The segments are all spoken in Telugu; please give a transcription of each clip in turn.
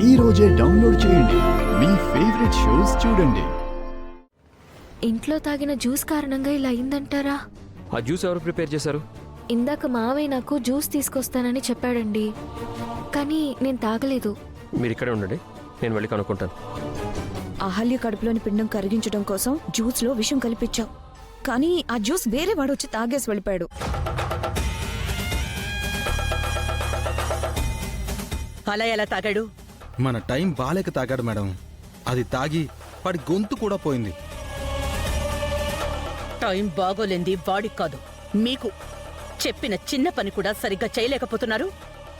ఈ రోజే డౌన్లోడ్ చేయండి. మీ ఫేవరెట్ షోస్ చూడండి. ఇంట్లో తాగిన జ్యూస్ కారణంగా ఇలా అయిందంటారా? ఆ జ్యూస్ ఎవరు ప్రిపేర్ చేశారు? ఇందాక మావయ్య నాకు జ్యూస్ తీసుకొస్తానని చెప్పాడండి, కానీ నేను తాగలేదు. మీరు ఇక్కడే ఉండండి, నేను వెళ్ళి కనుక్కుంటాను. అహల్య కడుపులోని పిండం కరిగించడం కోసం జ్యూస్లో విషం కలిపించావు, కానీ ఆ జ్యూస్ వేరే వాడు వచ్చి తాగేసి వెళ్ళిపోయాడు. అలా ఎలా తాగాడు? మన టైం బాలేక తాగాడు మేడం. అది తాగి వాడి గొంతు కూడా పోయింది. టైం బాగోలేంది వాడికి కాదు, మీకు. చెప్పిన చిన్న పని కూడా సరిగ్గా చేయలేకపోతున్నారు.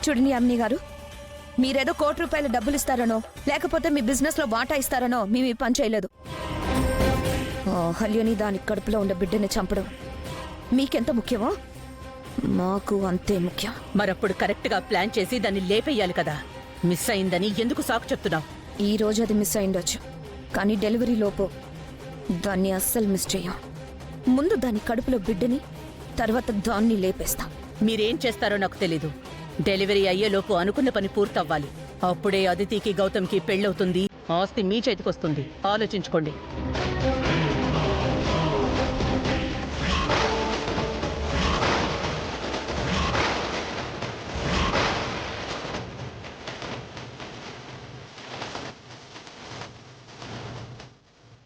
చూడండి అమ్ని గారు, మీరేదో ₹1,00,00,000 డబ్బులు ఇస్తారనో లేకపోతే మీ బిజినెస్ లో వాటా ఇస్తారనో మేము ఈ పని చేయలేదు. అహల్యని దాని కడుపులో ఉన్న బిడ్డని చంపడం మీకెంత ముఖ్యమో మాకు అంతే ముఖ్యం. మరప్పుడు కరెక్ట్ గా ప్లాన్ చేసి దాన్ని లేపేయాలి కదా. మిస్ అయిందని ఎందుకు సాకు చెప్తున్నావు? ఈ రోజు అది మిస్ అయిండొచ్చు, కానీ డెలివరీ లోపు దాన్ని అస్సలు మిస్ చేయం. ముందు దాని కడుపులో బిడ్డని, తర్వాత దాన్ని లేపేస్తాం. మీరేం చేస్తారో నాకు తెలీదు. డెలివరీ అయ్యేలోపు అనుకున్న పని పూర్తవ్వాలి. అప్పుడే అదితికి గౌతమ్కి పెళ్ళవుతుంది, ఆస్తి మీ చేతికొస్తుంది. ఆలోచించుకోండి.